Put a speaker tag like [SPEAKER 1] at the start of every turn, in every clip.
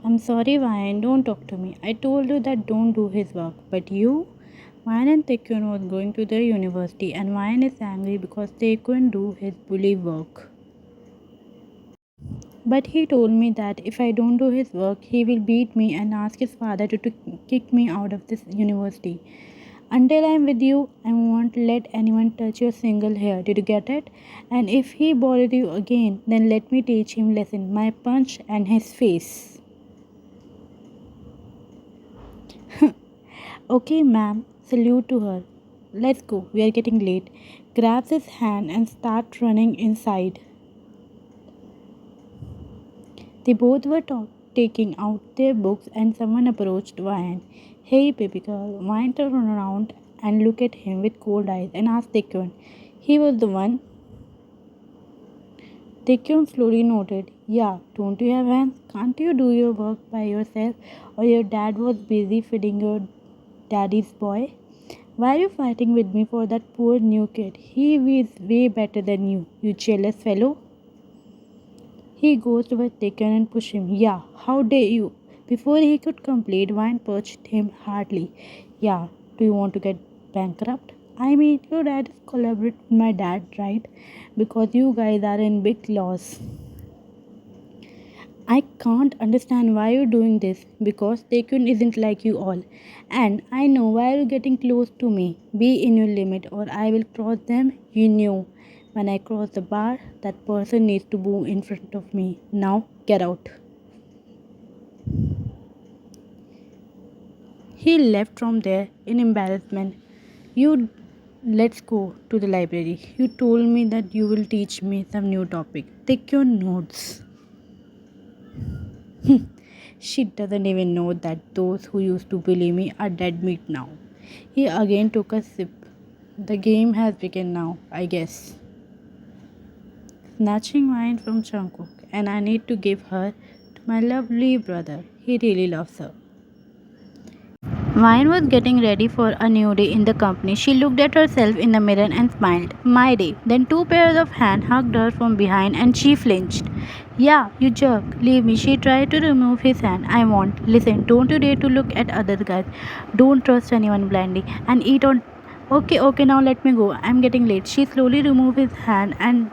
[SPEAKER 1] I'm sorry, Ryan, don't talk to me. I told you that don't do his work. But you? Ryan and Taecyeon was going to the university and Ryan is angry because they couldn't do his bully work. But he told me that if I don't do his work, he will beat me and ask his father to kick me out of this university. Until I'm with you, I won't let anyone touch your single hair. Did you get it? And if he bothers you again, then let me teach him lesson. My punch and his face. Okay, ma'am. Salute to her. Let's go. We are getting late. Grabs his hand and start running inside. They both were taking out their books and someone approached Ryan. Hey, baby girl. Ryan turned around and looked at him with cold eyes and asked Taecyeon. He was the one. Taecyeon slowly nodded. Yeah, don't you have hands? Can't you do your work by yourself? Or your dad was busy feeding your daddy's boy? Why are you fighting with me for that poor new kid? He is way better than you jealous fellow. He goes toward Taken and push him. Yeah, how dare you? Before he could complete, Vine punched him hardly. Yeah, do you want to get bankrupt? I mean, your dad is collaborating with my dad, right? Because you guys are in big loss. I can't understand why you're doing this because Taekwondo isn't like you all. And I know why you're getting close to me. Be in your limit or I will cross them. You knew. When I cross the bar, that person needs to boo in front of me. Now get out. He left from there in embarrassment. You let's go to the library. You told me that you will teach me some new topic. Take your notes. She doesn't even know that those who used to bully me are dead meat now. He again took a sip. The game has begun now, I guess. Snatching wine from Jungkook, and I need to give her to my lovely brother. He really loves her. Vine was getting ready for a new day in the company. She looked at herself in the mirror and smiled. My day. Then two pairs of hands hugged her from behind and she flinched. Yeah, you jerk. Leave me. She tried to remove his hand. I won't. Listen, don't you dare to look at other guys. Don't trust anyone blindly. And eat on. Okay, now let me go. I'm getting late. She slowly removed his hand and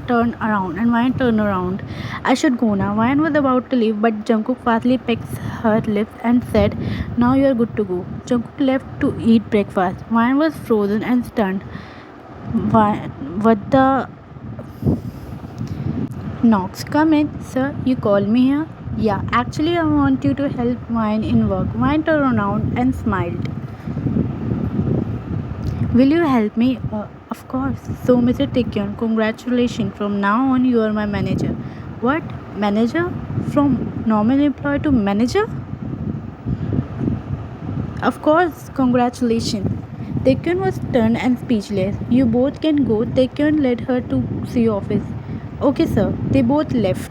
[SPEAKER 1] turned around. I should go now. Ryan was about to leave, but Jungkook fastly pecked her lips and said, now you're good to go. Jungkook left to eat breakfast. Ryan was frozen and stunned. What the Knox, come in, sir. You called me here? Yeah, actually, I want you to help Ryan in work. Ryan turned around and smiled. Will you help me? Of course. So, Mr. Taekyeon, congratulations. From now on, you are my manager. What? Manager? From normal employee to manager? Of course, congratulations. Taekyeon was stunned and speechless. You both can go. Taekyeon led her to the office. Okay, sir. They both left.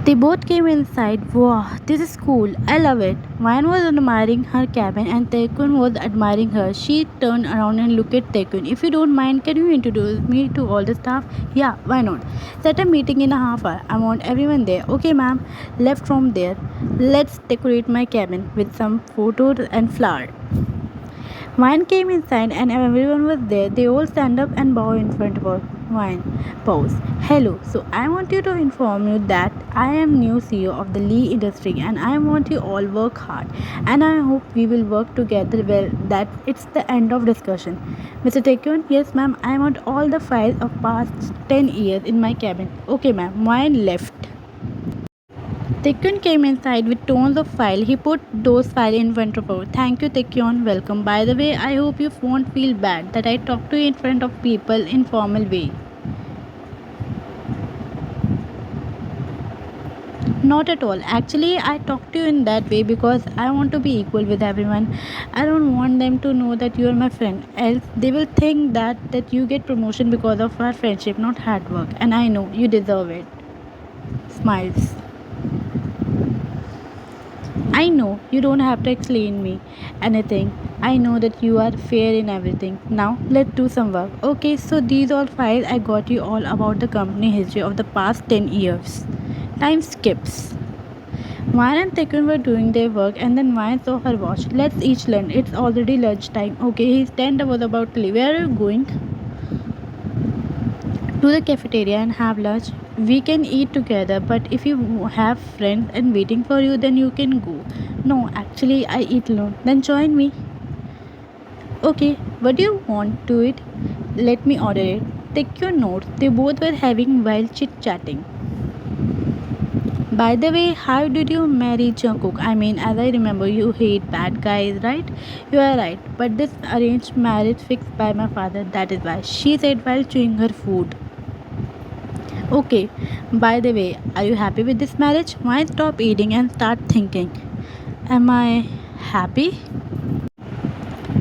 [SPEAKER 1] They both came inside. Wow, this is cool. I love it. Ryan was admiring her cabin and Taekun was admiring her. She turned around and looked at Taekun. If you don't mind, can you introduce me to all the staff? Yeah, why not? Set a meeting in a half hour. I want everyone there. Okay, ma'am. Left from there. Let's decorate my cabin with some photos and flowers. Wine came inside and everyone was there. They all stand up and bow in front of her. Wine pose. Hello. So I want you to inform you that I am new CEO of the Lee industry and I want you all work hard and I hope we will work together well. That it's the end of discussion. Mr. Taekyon, yes ma'am, I want all the files of past 10 years in my cabin. Okay ma'am. Wine left. Taekyon came inside with tons of file. He put those files in front of her. Thank you, Taekyon. Welcome. By the way, I hope you won't feel bad that I talk to you in front of people in formal way. Not at all. Actually, I talk to you in that way because I want to be equal with everyone. I don't want them to know that you are my friend. Else, they will think that you get promotion because of our friendship, not hard work. And I know you deserve it. Smiles. I know you don't have to explain me anything. I know that you are fair in everything. Now let's do some work. Okay, so these all files I got you all about the company history of the past 10 years. Time skips. Wine and Taekwondo were doing their work, and then Wine saw her watch. Let's each learn. It's already lunchtime. Okay, his tent was about to leave. Where are you going? To the cafeteria and have lunch. We can eat together, but if you have friends and waiting for you, then you can go. No, actually, I eat alone. Then join me. Okay, what do you want to eat? Let me order it. Take your notes. They both were having while chit chatting. By the way, how did you marry Jungkook? I mean, as I remember, you hate bad guys, right? You are right, but this arranged marriage fixed by my father, that is why. She said while chewing her food. Okay, by the way, are you happy with this marriage? Why stop eating and start thinking? Am I happy?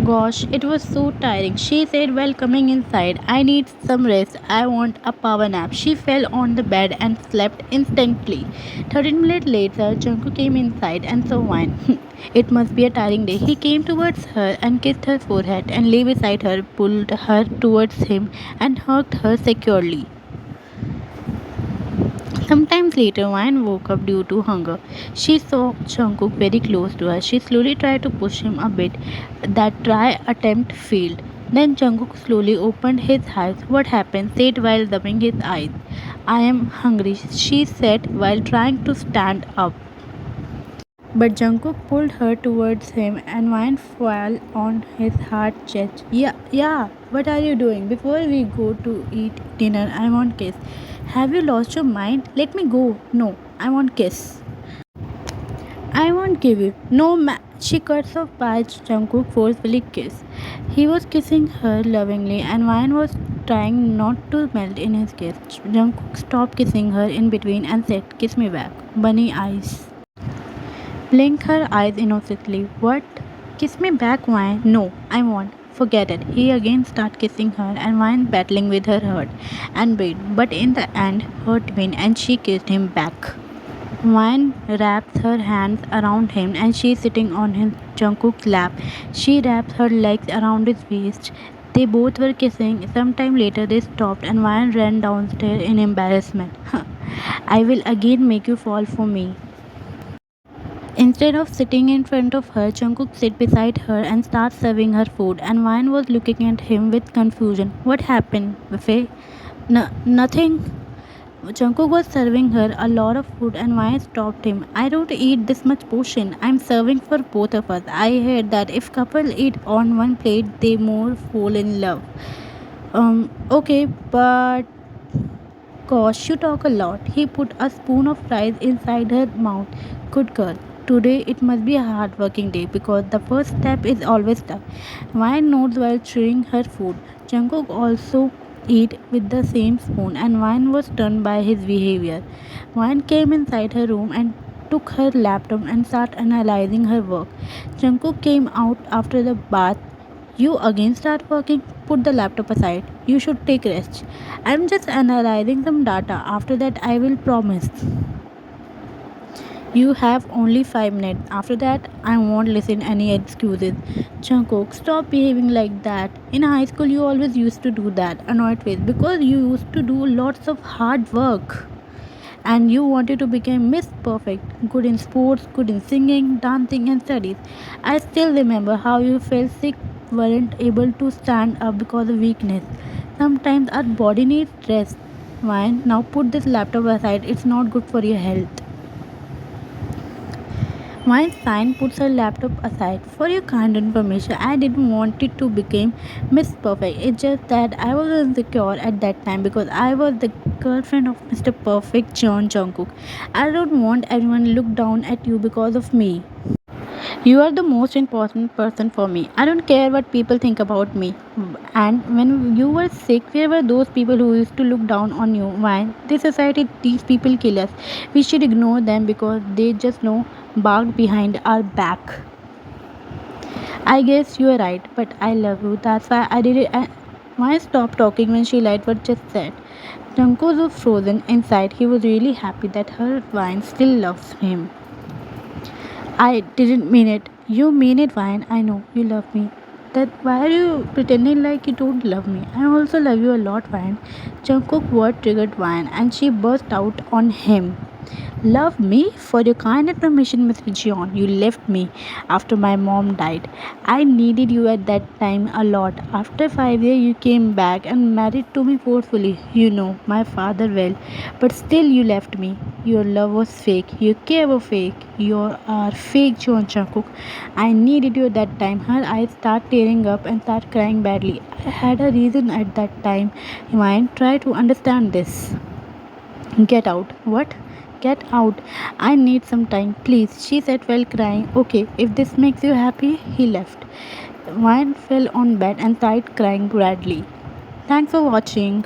[SPEAKER 1] Gosh, it was so tiring. She said while coming inside, I need some rest. I want a power nap. She fell on the bed and slept instantly. 13 minutes later, Jungkook came inside and saw wine. It must be a tiring day. He came towards her and kissed her forehead and lay beside her, pulled her towards him and hugged her securely. Sometimes later, Wine woke up due to hunger. She saw Jungkook very close to her. She slowly tried to push him a bit. That try attempt failed. Then Jungkook slowly opened his eyes. What happened? Said while rubbing his eyes. I am hungry, she said while trying to stand up. But Jungkook pulled her towards him and Wine fell on his hard chest. Yeah, what are you doing? Before we go to eat dinner, I want kiss. Have you lost your mind? Let me go. No, I want kiss. I won't give you. No, she cuts off by Jungkook forcefully kiss. He was kissing her lovingly and Wine was trying not to melt in his kiss. Jungkook stopped kissing her in between and said, kiss me back. Bunny eyes. Blink her eyes innocently. What? Kiss me back, Wine. No, I won't. Forget it. He again started kissing her and Wine battling with her hurt and pain. But in the end, hurt win and she kissed him back. Wine wraps her hands around him and she is sitting on his Jungkook's lap. She wraps her legs around his waist. They both were kissing. Sometime later they stopped and Wine ran downstairs in embarrassment. I will again make you fall for me. Instead of sitting in front of her, Jungkook sat beside her and started serving her food. And Wine was looking at him with confusion. What happened, Buffet? Nothing. Jungkook was serving her a lot of food and Wine stopped him. I don't eat this much portion. I'm serving for both of us. I heard that if couple eat on one plate, they more fall in love. Okay, but gosh, you talk a lot. He put a spoon of rice inside her mouth. Good girl. Today it must be a hard working day because the first step is always tough. Wine nods while chewing her food. Jungkook also ate with the same spoon and Wine was stunned by his behavior. Wine came inside her room and took her laptop and started analyzing her work. Jungkook came out after the bath. You again start working? Put the laptop aside. You should take rest. I'm just analyzing some data. After that, I will promise. You have only 5 minutes. After that, I won't listen any excuses. Jungkook, stop behaving like that. In high school, you always used to do that, annoyed face, because you used to do lots of hard work. And you wanted to become Miss Perfect, good in sports, good in singing, dancing, and studies. I still remember how you felt sick, weren't able to stand up because of weakness. Sometimes our body needs rest. Fine, now put this laptop aside, it's not good for your health. My sign puts her laptop aside. For your kind information, I didn't want it to become Miss Perfect. It's just that I was insecure at that time because I was the girlfriend of Mr. Perfect John Jungkook. I don't want everyone to look down at you because of me. You are the most important person for me. I don't care what people think about me. And when you were sick, where were those people who used to look down on you? Why? This society, these people kill us. We should ignore them because they just know bark behind our back. I guess you are right, but I love you. That's why I did it. Why stop talking when she liked what just said? Junko was frozen inside. He was really happy that her wine still loves him. I didn't mean it. You mean it, Vine. I know you love me. That why are you pretending like you don't love me? I also love you a lot, Vine. Jungkook word triggered Vine and she burst out on him. Love me for your kind information, Mr. John. You left me after my mom died. I needed you at that time a lot. After 5 years, you came back and married to me forcefully. You know my father well, but still you left me. Your love was fake. Your care was fake. You are fake, John Jungkook. I needed you at that time. Her eyes start tearing up and start crying badly. I had a reason at that time. Mind, try to understand this. Get out. What? Get out. I need some time, please, she said while crying. Okay, if this makes you happy, he left. Wine fell on bed and started crying badly. Thanks for watching.